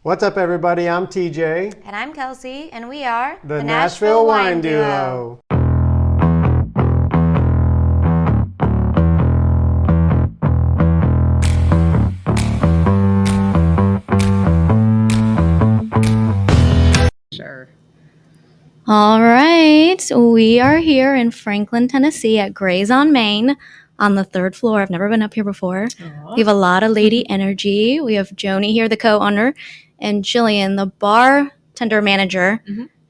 What's up, everybody? I'm TJ. And I'm Kelsey, and we are the Nashville Wine Duo. Sure. All right, we are here in Franklin, Tennessee at Gray's on Main on the third floor. I've never been up here before. Aww. We have a lot of lady energy. We have Joni here, the co-owner, and Jillian, the bartender manager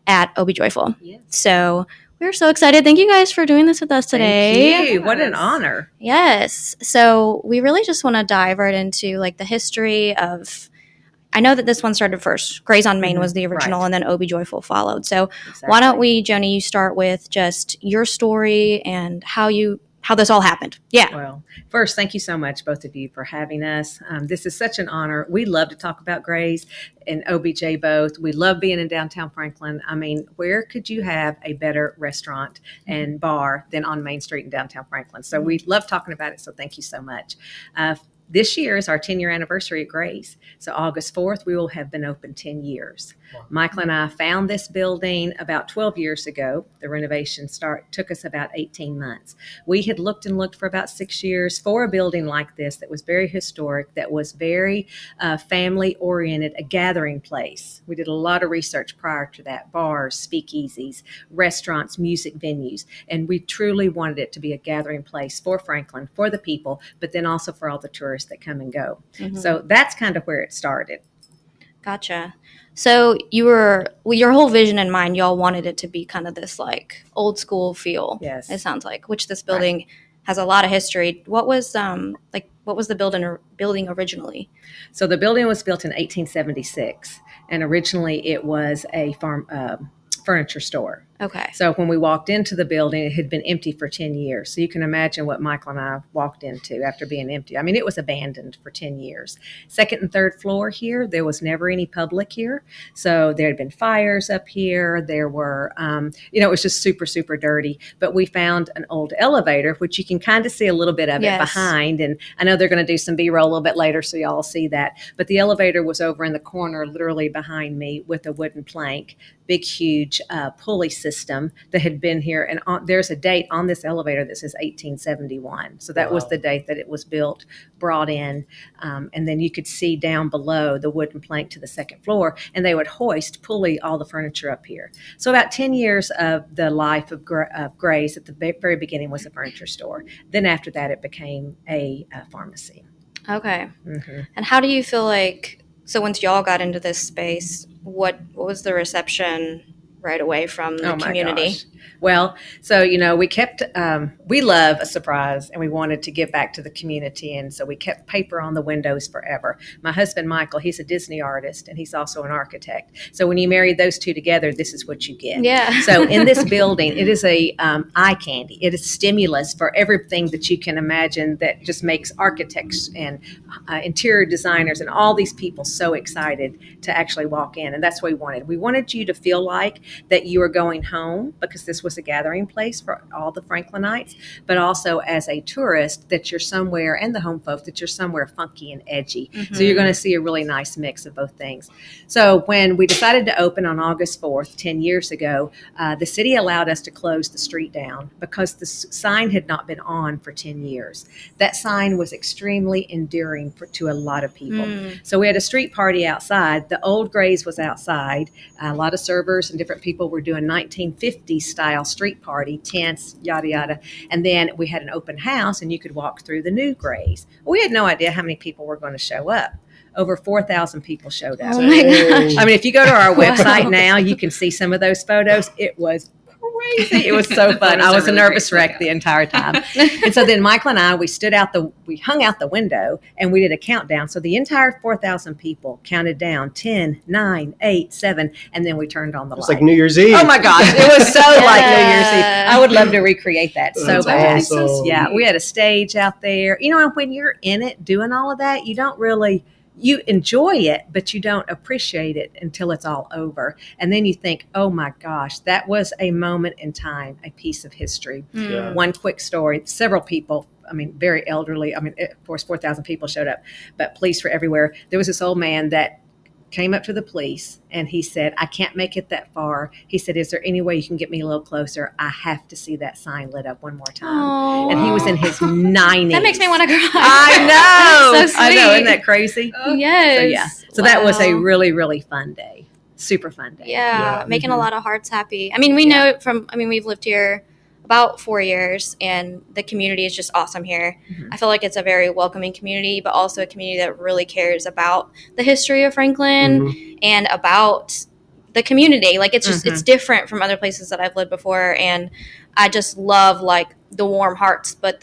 at Obie Joyful. Yes. So we're so excited. Thank you guys for doing this with us today. Thank you. What an honor. Yes. So we really just want to dive right into like the history of, I know that this one started first. Gray's on Main was the original, Right. And then Obie Joyful followed. So Exactly. why don't we, Joni, you start with just your story and how this all happened. Yeah. Well, first, thank you so much, both of you, for having us. This is such an honor. We love to talk about Gray's and OBJ both. We love being in downtown Franklin. I mean, where could you have a better restaurant and bar than on Main Street in downtown Franklin? So we love talking about it. So thank you so much. This year is our 10-year anniversary at Gray's. So August 4th, we will have been open 10 years. Wow. Michael and I found this building about 12 years ago. The renovation took us about 18 months. We had looked and looked for about 6 years for a building like this that was very historic, that was very family-oriented, a gathering place. We did a lot of research prior to that, bars, speakeasies, restaurants, music venues, and we truly wanted it to be a gathering place for Franklin, for the people, but then also for all the tourists that come and go. So that's kind of where it started. Gotcha. So your whole vision in mind, y'all wanted it to be kind of this like old school feel. Yes. It sounds like, which this building has a lot of history. What was the building originally? So the building was built in 1876, and originally it was a furniture store. Okay. So when we walked into the building, it had been empty for 10 years. So you can imagine what Michael and I walked into after being empty. I mean, it was abandoned for 10 years. Second and third floor here, there was never any public here. So there had been fires up here. There were, it was just super, super dirty. But we found an old elevator, which you can kind of see a little bit of it behind. And I know they're going to do some B-roll a little bit later, so y'all see that. But the elevator was over in the corner, literally behind me, with a wooden plank, big, huge pulley system that had been here. And there's a date on this elevator that says 1871. So that was the date that it was built, brought in. And then you could see down below the wooden plank to the second floor, and they would pulley all the furniture up here. So about 10 years of the life of Gray's at the very beginning was a furniture store. Then after that, it became a pharmacy. Okay. And how do you feel like, so once y'all got into this space, what was the reception right away from the community? Gosh. Well, so, we kept, we love a surprise, and we wanted to give back to the community. And so we kept paper on the windows forever. My husband, Michael, he's a Disney artist, and he's also an architect. So when you marry those two together, this is what you get. Yeah. So in this building, it is a eye candy. It is stimulus for everything that you can imagine that just makes architects and interior designers and all these people so excited to actually walk in. And that's what we wanted. We wanted you to feel like that you were going home, because this was a gathering place for all the Franklinites, but also as a tourist that you're somewhere, and the home folk that you're somewhere funky and edgy. So you're going to see a really nice mix of both things. So when we decided to open on August 4th, 10 years ago, the city allowed us to close the street down because the sign had not been on for 10 years. That sign was extremely endearing to a lot of people. So we had a street party outside. The old Gray's was outside. A lot of servers and different people were doing 1950s style street party, tents, yada, yada. And then we had an open house, and you could walk through the new Gray's. We had no idea how many people were going to show up. Over 4,000 people showed up. Oh my gosh. I mean, if you go to our website now, you can see some of those photos. It was crazy. It was so fun. I was a nervous wreck the entire time. And so then Michael and I, we hung out the window, and we did a countdown. So the entire 4,000 people counted down 10, 9, 8, 7, and then we turned on the light. It's like New Year's Eve. Oh my gosh. It was so like New Year's Eve. I would love to recreate that so bad. Awesome. Yeah. We had a stage out there. And when you're in it doing all of that, you enjoy it, but you don't appreciate it until it's all over. And then you think, oh my gosh, that was a moment in time, a piece of history. Yeah. One quick story, several people, very elderly. Of course, 4,000 people showed up, but police were everywhere. There was this old man that came up to the police and he said, I can't make it that far. He said, is there any way you can get me a little closer? I have to see that sign lit up one more time. Oh, And he was in his 90s. that makes me want to cry. I know. So sweet. I know. Isn't that crazy? Yes. So, yeah. So that was a Wow. really, really fun day. Super fun day. Yeah, Yeah. making a lot of hearts happy. I mean, we know we've lived here about 4 years, and the community is just awesome here. Mhm. I feel like it's a very welcoming community, but also a community that really cares about the history of Franklin Mhm. and about the community. Like, it's just, it's different from other places that I've lived before, and I just love, like, the warm hearts, but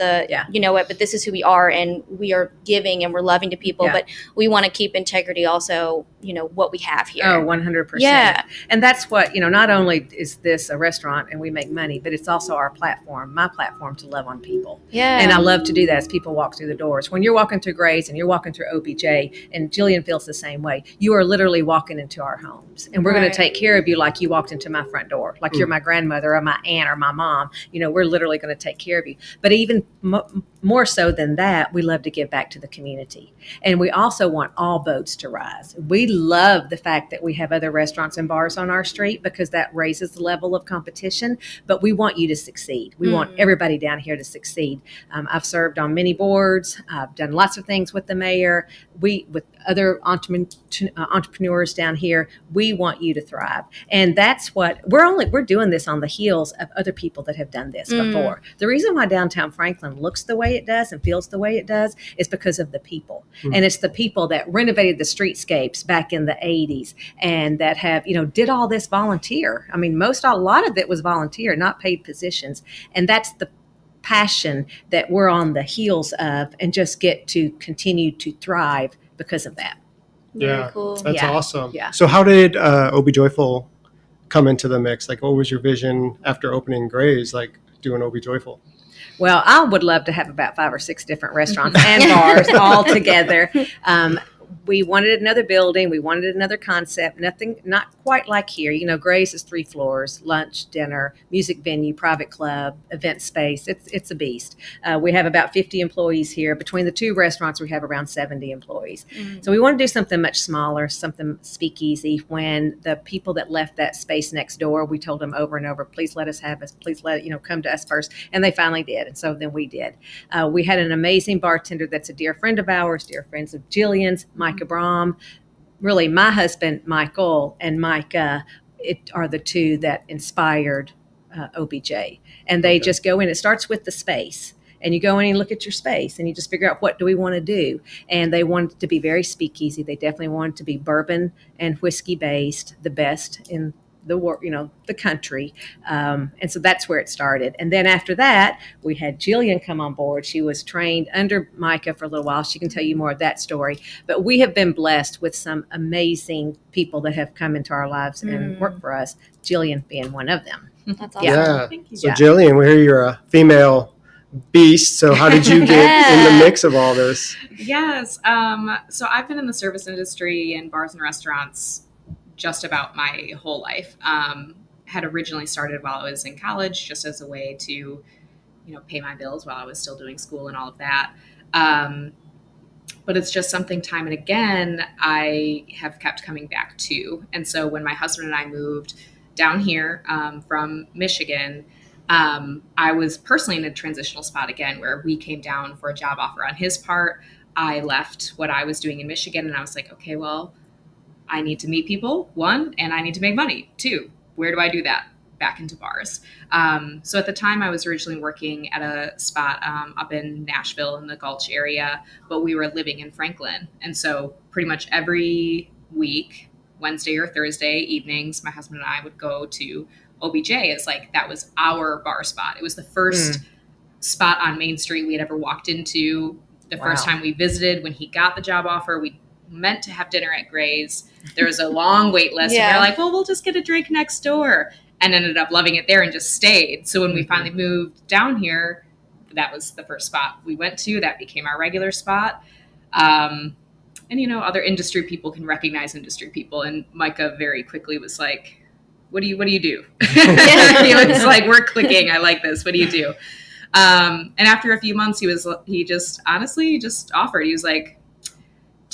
you know what, but this is who we are, and we are giving and we're loving to people, but we want to keep integrity also, you know, what we have here. Oh, 100%. Yeah. And that's what, you know, not only is this a restaurant and we make money, but it's also our platform, my platform to love on people. Yeah. And I love to do that as people walk through the doors. When you're walking through Grace and you're walking through OBJ, and Jillian feels the same way, you are literally walking into our homes. And we're going Right. to take care of you like you walked into my front door, like you're my grandmother or my aunt or my mom. You know, we're literally going to take care of you. But even more so than that, we love to give back to the community. And we also want all boats to rise. We love the fact that we have other restaurants and bars on our street because that raises the level of competition. But we want you to succeed. We want everybody down here to succeed. I've served on many boards. I've done lots of things with the mayor. With other entrepreneurs down here, we want you to thrive. And that's what we're doing this on the heels of other people that have done this before. The reason why downtown Franklin looks the way it does and feels the way it does is because of the people. And it's the people that renovated the streetscapes back in the 80s and that have, you know, did all this volunteer. I mean, a lot of it was volunteer, not paid positions. And that's the passion that we're on the heels of and just get to continue to thrive because of that. Very cool. That's awesome. Yeah. So how did Obi Joyful come into the mix? Like, what was your vision after opening Gray's, like doing Obi Joyful? Well, I would love to have about 5 or 6 different restaurants and bars all together. We wanted another building. We wanted another concept. Nothing, not quite like here. You know, Gray's is 3 floors, lunch, dinner, music venue, private club, event space. It's a beast. We have about 50 employees here. Between the 2 restaurants, we have around 70 employees. So we want to do something much smaller, something speakeasy. When the people that left that space next door, we told them over and over, please let us have us. Please come to us first. And they finally did. And so then we did. We had an amazing bartender that's a dear friend of ours, dear friends of Jillian's, Micah Brom. Really, my husband, Michael, and Micah are the 2 that inspired OBJ. And they just go in. It starts with the space. And you go in and look at your space and you just figure out, what do we want to do? And they wanted it to be very speakeasy. They definitely wanted to be bourbon and whiskey based, the best in the world, you know, the country. And so that's where it started. And then after that, we had Jillian come on board. She was trained under Micah for a little while. She can tell you more of that story. But we have been blessed with some amazing people that have come into our lives and worked for us, Jillian being one of them. That's awesome. Yeah. Thank you. So Jillian, we hear you're a female beast. So how did you get in the mix of all this? Yes. So I've been in the service industry and bars and restaurants just about my whole life. Had originally started while I was in college, just as a way to, you know, pay my bills while I was still doing school and all of that. But it's just something time and again I have kept coming back to. And so when my husband and I moved down here from Michigan, I was personally in a transitional spot again, where we came down for a job offer on his part. I left what I was doing in Michigan, and I was like, okay, well, I need to meet people, 1, and I need to make money, 2. Where do I do that? Back into bars. So at the time, I was originally working at a spot up in Nashville in the Gulch area, but we were living in Franklin. And so pretty much every week, Wednesday or Thursday evenings, my husband and I would go to OBJ. It's like, that was our bar spot. It was the first spot on Main Street we had ever walked into. The first time we visited, when he got the job offer, we meant to have dinner at Gray's. There was a long wait list. And we were like, well, we'll just get a drink next door, and ended up loving it there and just stayed. So when we finally moved down here, that was the first spot we went to. That became our regular spot. And, you know, other industry people can recognize industry people. And Micah very quickly was like, what do you do? He was like, we're clicking. I like this. What do you do? And after a few months, he just honestly offered. He was like,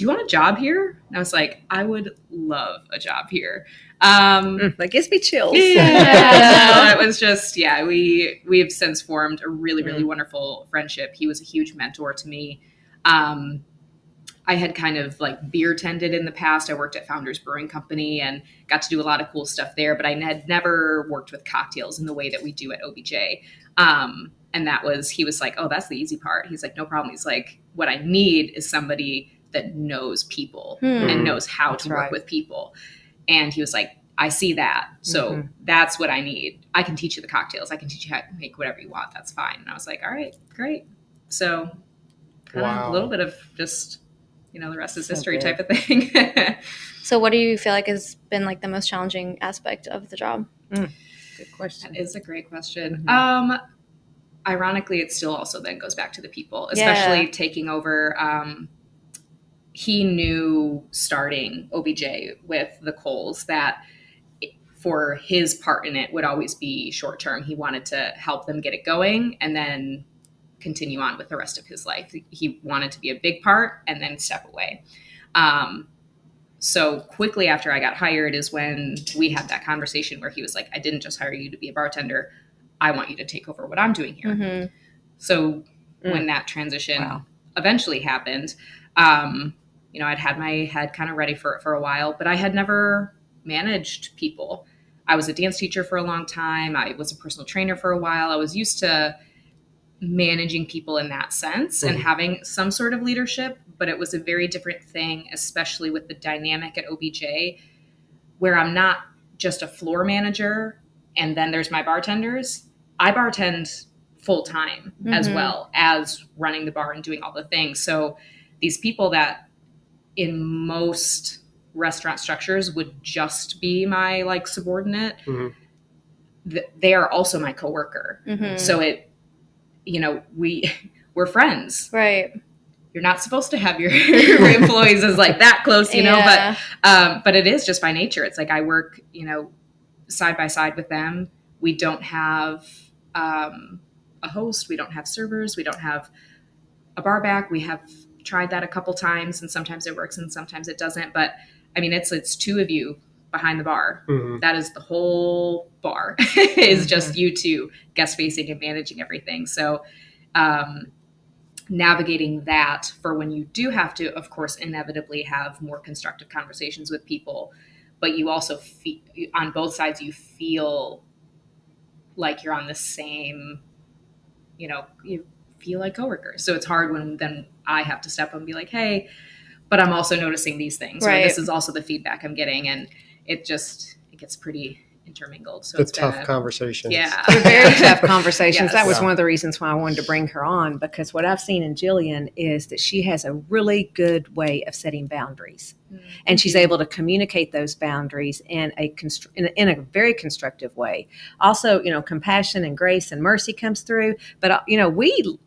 do you want a job here? And I was like, I would love a job here. That gives me chills. Yeah, it was just, we have since formed a really, really wonderful friendship. He was a huge mentor to me. I had kind of like beer tended in the past. I worked at Founders Brewing Company and got to do a lot of cool stuff there, but I had never worked with cocktails in the way that we do at OBJ. And he was like, oh, that's the easy part. He's like, no problem. He's like, what I need is somebody that knows people and knows how to work with people. And he was like, I see that. So that's what I need. I can teach you the cocktails. I can teach you how to make whatever you want. That's fine. And I was like, all right, great. So kind of a little bit of just, the rest is history type of thing. So what do you feel like has been like the most challenging aspect of the job? Good question. That is a great question. Ironically, it still also then goes back to the people, especially taking over. He knew starting OBJ with the Coles that for his part in it would always be short term. He wanted to help them get it going and then continue on with the rest of his life. He wanted to be a big part and then step away. So quickly after I got hired is when we had that conversation where he was like, I didn't just hire you to be a bartender. I want you to take over what I'm doing here. So when that transition eventually happened, I'd had my head kind of ready for it for a while, but I had never managed people. I was a dance teacher for a long time. I was a personal trainer for a while. I was used to managing people in that sense and having some sort of leadership, but it was a very different thing, especially with the dynamic at OBJ, where I'm not just a floor manager and then there's my bartenders. I bartend full time as well as running the bar and doing all the things. So these people that in most restaurant structures would just be my like subordinate, they are also my coworker. So we're friends. Right. You're not supposed to have your employees as like that close, but it is just by nature. It's like I work, side by side with them. We don't have a host. We don't have servers. We don't have a bar back. We have tried that a couple times and sometimes it works and sometimes it doesn't. But I mean, it's two of you behind the bar. That is the whole bar is just you two guest facing and managing everything. So, navigating that for when you do have to, of course, inevitably have more constructive conversations with people, but you also on both sides, you feel like you're on the same, you feel like coworkers. So it's hard when then I have to step up and be like, hey, but I'm also noticing these things. Right. Or this is also the feedback I'm getting. And it gets pretty intermingled. So it's tough conversations. Yeah. They're very tough conversations. Yes. That was one of the reasons why I wanted to bring her on, because what I've seen in Jillian is that she has a really good way of setting boundaries. And she's able to communicate those boundaries in a very constructive way. Also, compassion and grace and mercy comes through. But, we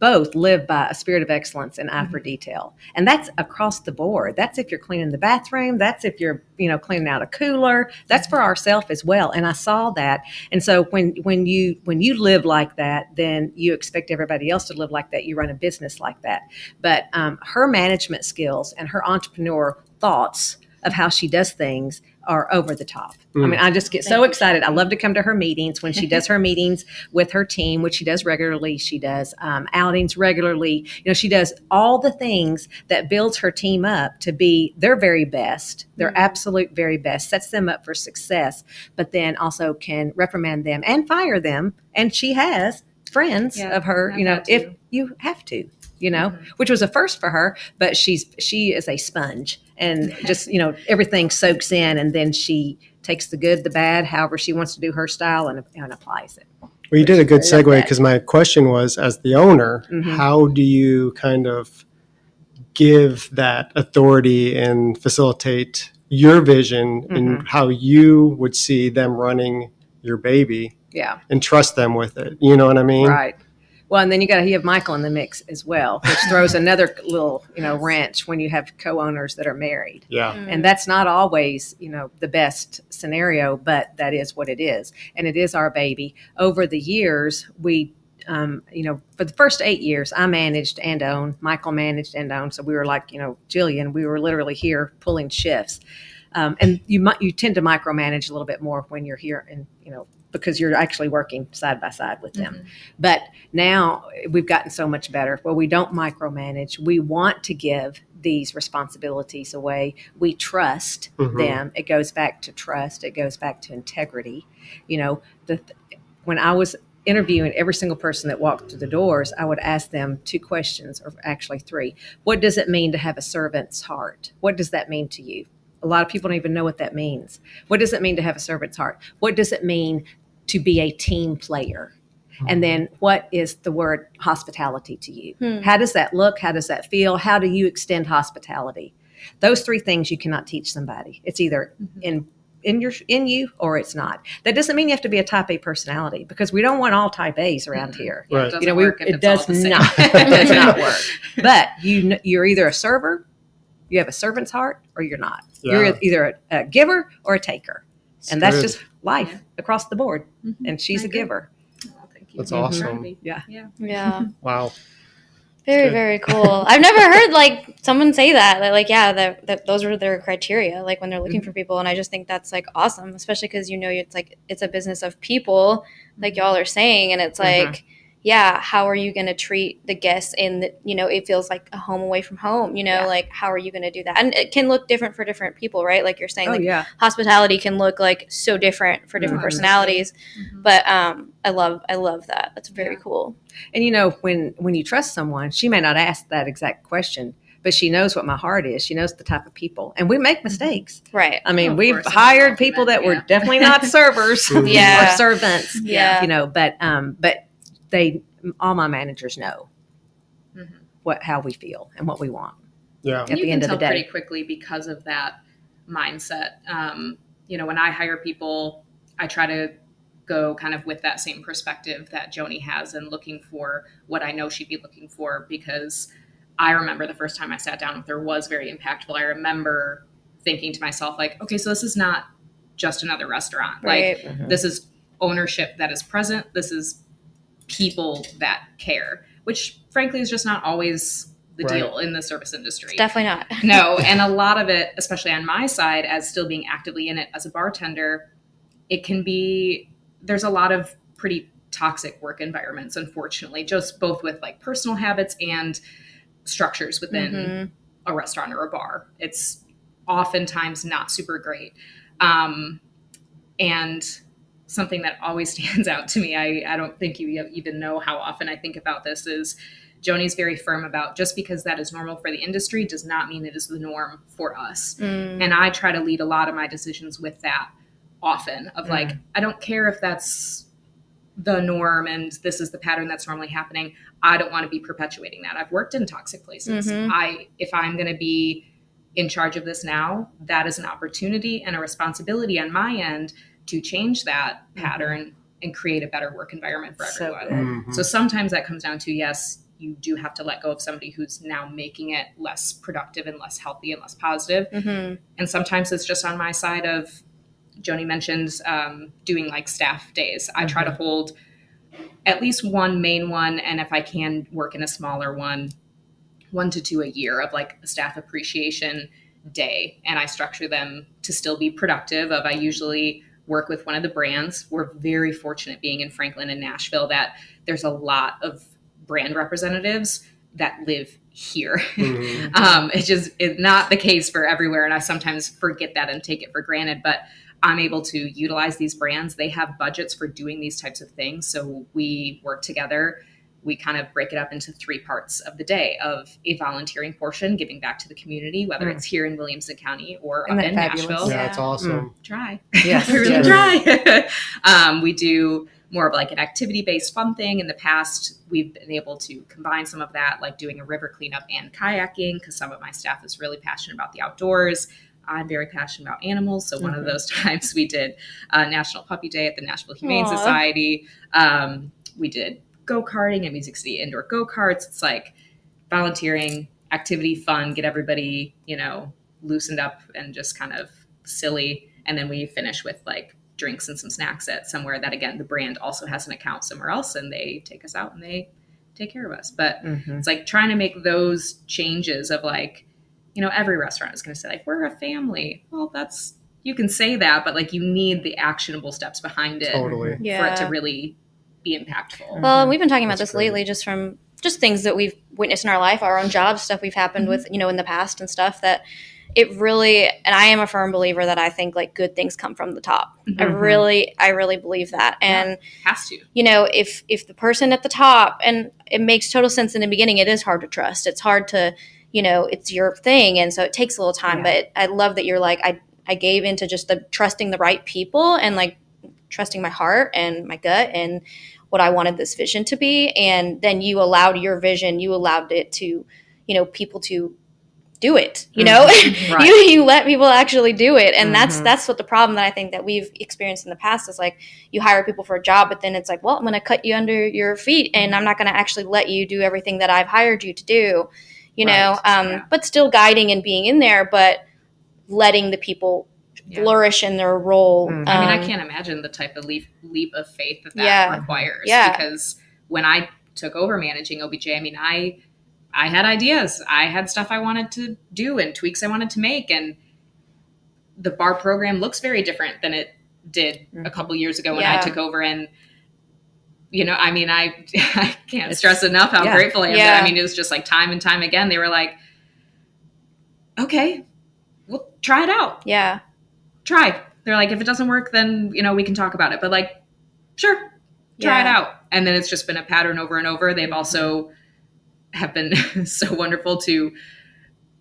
both live by a spirit of excellence and eye for detail. And that's across the board. That's if you're cleaning the bathroom. That's if you're, cleaning out a cooler. That's for ourselves as well. And I saw that. And so when you live like that, then you expect everybody else to live like that. You run a business like that. But her management skills and her entrepreneur thoughts of how she does things are over the top. I mean, I just get so excited. I love to come to her meetings when she does her meetings with her team, which she does regularly. She does outings regularly. She does all the things that builds her team up to be their very best, their absolute very best, sets them up for success, but then also can reprimand them and fire them. And she has friends of her, if you have to. Which was a first for her, but she is a sponge and just, everything soaks in and then she takes the good, the bad, however she wants to do her style and applies it. Well, you did a good segue because my question was, as the owner, how do you kind of give that authority and facilitate your vision and how you would see them running your baby and trust them with it? You know what I mean? Right. Well, and then you have Michael in the mix as well, which throws another little, wrench when you have co-owners that are married. Yeah. And that's not always, the best scenario, but that is what it is. And it is our baby. Over the years, we for the first 8 years, I managed and owned. Michael managed and owned. So we were like, Jillian, we were literally here pulling shifts. And you tend to micromanage a little bit more when you're here, and because you're actually working side by side with them. But now we've gotten so much better. Well, we don't micromanage. We want to give these responsibilities away. We trust them. It goes back to trust. It goes back to integrity. When I was interviewing every single person that walked through the doors, I would ask them 2 questions, or actually 3. What does it mean to have a servant's heart? What does that mean to you? A lot of people don't even know what that means. What does it mean to have a servant's heart? What does it mean to be a team player? And then what is the word hospitality to you? How does that look? How does that feel? How do you extend hospitality? Those 3 things you cannot teach somebody. It's either in you or it's not. That doesn't mean you have to be a type A personality, because we don't want all type A's around here. Right. It does not. It does not work. But you're either a server, you have a servant's heart, or you're not. Yeah. You're either a giver or a taker. And that's just life across the board. And she's a giver. Oh, thank you. That's awesome. Yeah. Yeah. Wow. Very, very cool. I've never heard someone say that. That those are their criteria, when they're looking for people. And I just think that's awesome, especially because it's a business of people, like y'all are saying, and it's how are you going to treat the guests it feels like a home away from home, how are you going to do that? And it can look different for different people, right? Like you're saying, hospitality can look so different for different personalities. But I love that. That's very cool. And when you trust someone, she may not ask that exact question, but she knows what my heart is. She knows the type of people, and we make mistakes. Right. I mean, we've hired people that were definitely not servers or servants. Yeah. But all my managers know how we feel and what we want. Yeah. At the end of the day, pretty quickly because of that mindset. When I hire people, I try to go kind of with that same perspective that Joni has, and looking for what I know she'd be looking for, because I remember the first time I sat down with her was very impactful. I remember thinking to myself, okay, so this is not just another restaurant. Right. This is ownership that is present. This is people that care, which frankly is just not always the deal in the service industry. It's definitely not. No. And a lot of it, especially on my side, as still being actively in it as a bartender, there's a lot of pretty toxic work environments, unfortunately, just both with personal habits and structures within a restaurant or a bar. It's oftentimes not super great. And something that always stands out to me, I don't think you even know how often I think about this, is Joni's very firm about just because that is normal for the industry does not mean it is the norm for us. And I try to lead a lot of my decisions with that often of I don't care if that's the norm and this is the pattern that's normally happening. I don't want to be perpetuating that. I've worked in toxic places. If I'm going to be in charge of this now, that is an opportunity and a responsibility on my end to change that pattern and create a better work environment for everyone. So sometimes that comes down to, yes, you do have to let go of somebody who's now making it less productive and less healthy and less positive. And sometimes it's just on my side of, Joni mentioned doing staff days. I try to hold at least one main one, and if I can work in a smaller one to 2 a year of a staff appreciation day. And I structure them to still be productive. I usually work with one of the brands. We're very fortunate being in Franklin and Nashville that there's a lot of brand representatives that live here. It's not the case for everywhere. And I sometimes forget that and take it for granted, but I'm able to utilize these brands. They have budgets for doing these types of things. So we work together. We kind of break it up into 3 parts of the day, of a volunteering portion, giving back to the community, whether it's here in Williamson County or up in Nashville. Yeah, it's awesome. Try. Yes, we really try. We do more of an activity-based fun thing. In the past, we've been able to combine some of that, doing a river cleanup and kayaking, because some of my staff is really passionate about the outdoors. I'm very passionate about animals. So one of those times we did National Puppy Day at the Nashville Humane Society. We did go-karting at Music City indoor go-karts. It's volunteering, activity, fun, get everybody, loosened up and just kind of silly. And then we finish with drinks and some snacks at somewhere that, again, the brand also has an account somewhere else, and they take us out and they take care of us. But it's like trying to make those changes of like, every restaurant is going to say like, we're a family. Well, you can say that, but like you need the actionable steps behind it Totally. for it to really be impactful. Well, we've been talking about this lately, just from things that we've witnessed in our life, our own jobs, stuff we've happened with, in the past and stuff, that it really, and I am a firm believer that I think like good things come from the top. I really believe that. And has to, if the person at the top, and it makes total sense in the beginning, it is hard to trust. It's hard to, it's your thing. And so it takes a little time, but I love that you're like, I gave into just the trusting the right people and like trusting my heart and my gut and what I wanted this vision to be. And then you allowed your vision, you allowed it to, people to do it, Right. you let people actually do it. And that's what the problem that I think that we've experienced in the past is like, you hire people for a job, but then it's like, well, I'm going to cut you under your feet and I'm not going to actually let you do everything that I've hired you to do, but still guiding and being in there, but letting the people flourish in their role. I mean, I can't imagine the type of leap of faith that requires, because when I took over managing OBJ, I mean, I had ideas. I had stuff I wanted to do and tweaks I wanted to make. And the bar program looks very different than it did a couple years ago when I took over. And, I mean, I can't stress enough how grateful I am. That, I mean, it was just like time and time again. They were like, okay, we'll try it out. Yeah. Try. They're like, if it doesn't work, then, we can talk about it. But like, sure, try it out. And then it's just been a pattern over and over. They've also have been so wonderful to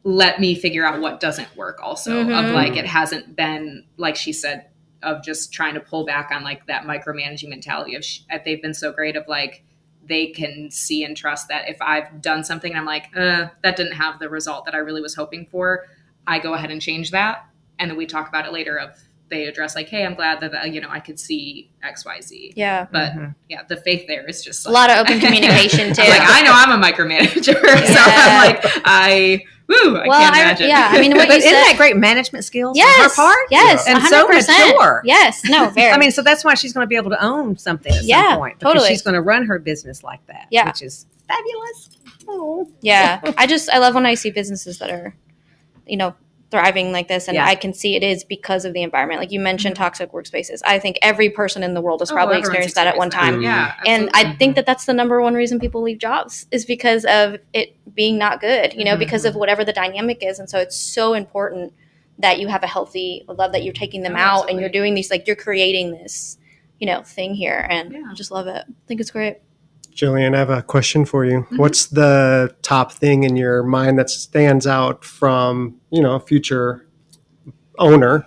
let me figure out what doesn't work also. Of like, it hasn't been, like she said, of just trying to pull back on like that micromanaging mentality of they've been so great of like, they can see and trust that if I've done something and I'm like, that didn't have the result that I really was hoping for, I go ahead and change that. And then we talk about it later of they address like, hey, I'm glad that, I could see X, Y, Z. Yeah. But the faith there is just like, a lot of open communication too. Like, I know I'm a micromanager. So I'm like, I can't imagine. I mean, what but you said, isn't that great management skills on her part? Yes. And 100%. so mature. Yes. No, very. I mean, so that's why she's going to be able to own something at some point. Because totally. she's going to run her business like that. Yeah. Which is fabulous. Oh. Yeah. I love when I see businesses that are, thriving like this, and I can see it is because of the environment. Like you mentioned, toxic workspaces. I think every person in the world has probably experienced that at one time. Yeah, and I think that that's the number one reason people leave jobs is because of it being not good. Because of whatever the dynamic is, and so it's so important that you have a healthy love, that you're taking them out and you're doing these, like you're creating this, thing here, and I just love it. I think it's great. Jillian, I have a question for you. What's the top thing in your mind that stands out from, a future owner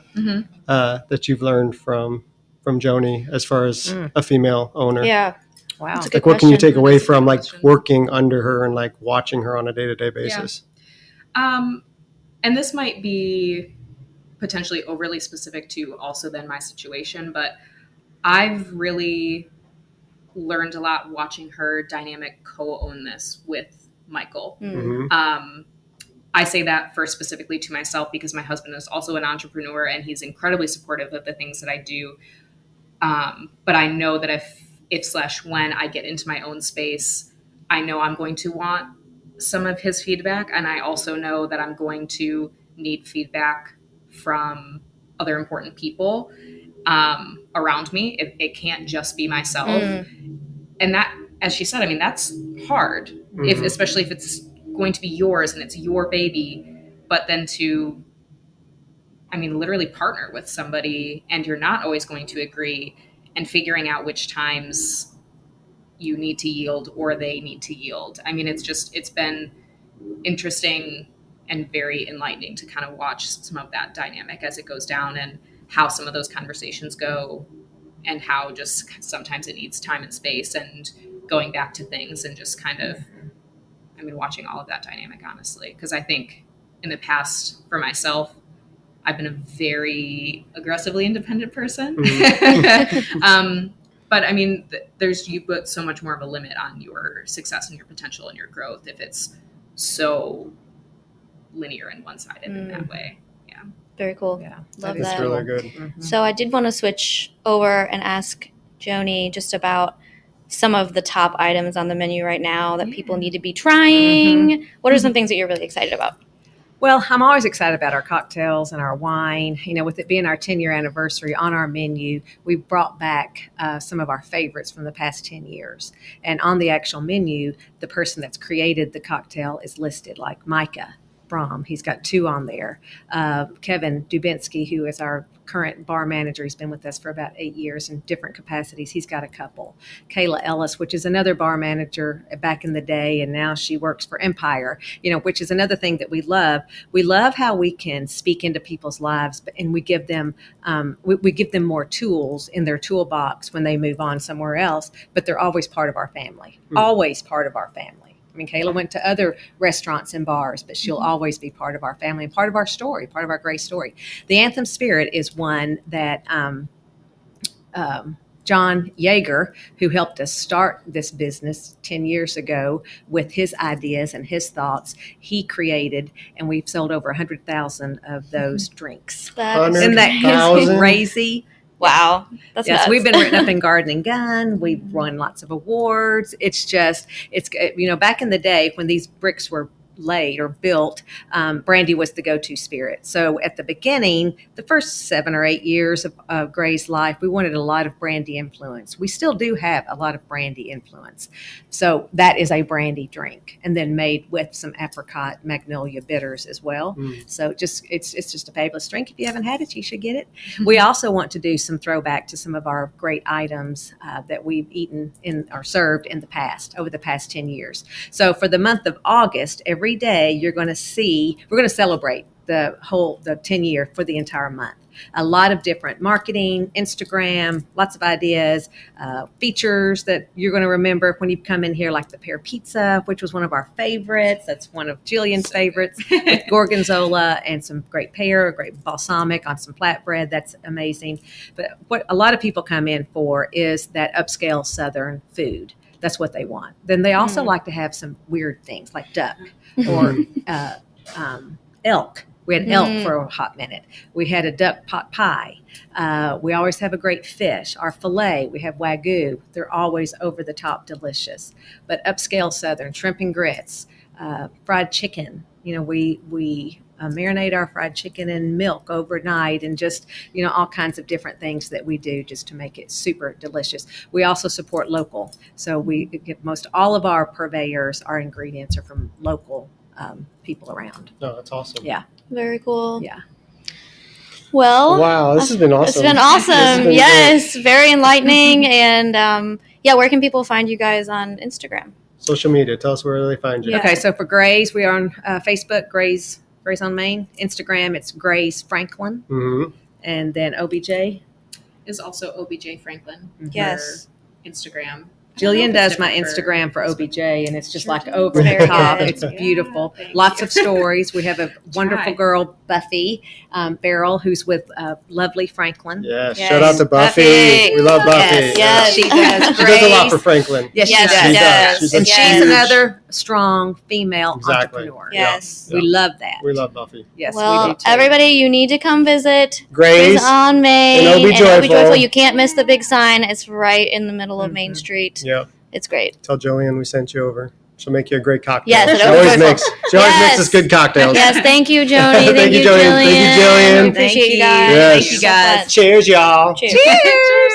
that you've learned from Joni as far as a female owner? Yeah. Wow. Like what can you take away from like working under her and like watching her on a day-to-day basis? Yeah. And this might be potentially overly specific to also then my situation, but I've really learned a lot watching her dynamic co-own this with Michael. I say that first specifically to myself because my husband is also an entrepreneur and he's incredibly supportive of the things that I do. But I know that if/when I get into my own space, I know I'm going to want some of his feedback. And I also know that I'm going to need feedback from other important people around me. It can't just be myself. And that, as she said, I mean, that's hard, especially if it's going to be yours and it's your baby, but then to, literally partner with somebody and you're not always going to agree, and figuring out which times you need to yield or they need to yield. It's been interesting and very enlightening to kind of watch some of that dynamic as it goes down and how some of those conversations go and how just sometimes it needs time and space and going back to things and just kind of, watching all of that dynamic, honestly. Because I think in the past, for myself, I've been a very aggressively independent person. But you put so much more of a limit on your success and your potential and your growth if it's so linear and one-sided in that way. Yeah. Very cool. Yeah, Love It's that. really good. Mm-hmm. So I did want to switch over and ask Joni just about some of the top items on the menu right now that people need to be trying. What are some things that you're really excited about? Well, I'm always excited about our cocktails and our wine. You know, with it being our 10-year anniversary, on our menu, we brought back some of our favorites from the past 10 years. And on the actual menu, the person that's created the cocktail is listed, like Micah Brom. He's got 2 on there. Kevin Dubinsky, who is our current bar manager, he's been with us for about 8 years in different capacities. He's got a couple. Kayla Ellis, which is another bar manager back in the day, and now she works for Empire, you know, which is another thing that we love. We love how we can speak into people's lives, and we give them we give them more tools in their toolbox when they move on somewhere else, but they're always part of our family, always part of our family. I mean, Kayla went to other restaurants and bars, but she'll always be part of our family and part of our story, part of our great story. The Anthem Spirit is one that John Yeager, who helped us start this business 10 years ago with his ideas and his thoughts, he created, and we've sold over 100,000 of those drinks. Isn't that crazy? Wow. That's yes, nuts. we've been written up in Garden and Gun. We've won lots of awards. It's you know, back in the day when these bricks were laid or built, brandy was the go-to spirit. So at the beginning, the first 7 or 8 years of Gray's life, we wanted a lot of brandy influence. We still do have a lot of brandy influence. So that is a brandy drink, and then made with some apricot magnolia bitters as well. So it's just a fabulous drink. If you haven't had it, you should get it. We also want to do some throwback to some of our great items that we've eaten or served in the past, over the past 10 years. So for the month of August, every day we're going to celebrate the 10 year for the entire month. A lot of different marketing, Instagram, lots of ideas, features that you're going to remember when you come in here, like the pear pizza, which was one of our favorites. That's one of Jillian's favorites, with gorgonzola and some great pear, great balsamic on some flatbread. That's amazing. But what a lot of people come in for is that upscale Southern food. That's what they want. Then they also like to have some weird things like duck or elk. We had elk for a hot minute. We had a duck pot pie. We always have a great fish. Our filet, we have Wagyu. They're always over the top delicious. But upscale Southern, shrimp and grits, fried chicken. You know, we marinate our fried chicken in milk overnight, and just, you know, all kinds of different things that we do just to make it super delicious. We also support local. So we get most all of our purveyors, our ingredients are from local people around. No, that's awesome. Yeah. Very cool. Yeah. Well, wow, this has been awesome. It's been awesome. Been yes, very enlightening. And where can people find you guys on Instagram? Social media. Tell us where they find you. Yeah. Okay, so for Gray's, we are on Facebook, Gray's on Main. Instagram, it's Gray's Franklin. And then OBJ is also OBJ Franklin. Yes. For Instagram. Jillian does my Instagram for OBJ, and it's just like over the Very top. good. It's beautiful. Yeah, Lots of stories. We have a wonderful right. girl, Buffy Beryl, who's with lovely Franklin. Yes. Yes. Shout out to Buffy. Buffy. We love Buffy. Yes. She does. She does a lot for Franklin. Yes, Yes, she she does. does. And She's she's huge. another strong female Exactly. entrepreneur. Yes. We love that. We love Buffy. Yes, we Well, do too. everybody, you need to come visit Grace on Main and Obi Joyful. You can't miss the big sign. It's right in the middle of Main Street. Yeah. It's great. Tell Jillian we sent you over. She'll make you a great cocktail. Yes, she Obi always Joyful. makes. She always Yes. makes us good cocktails. Yes, thank you, Joni. Thank you, Jillian. Thank you, Jillian. We appreciate Thank you you. guys. Yes. Thank you, guys. Cheers, y'all. Cheers. Cheers.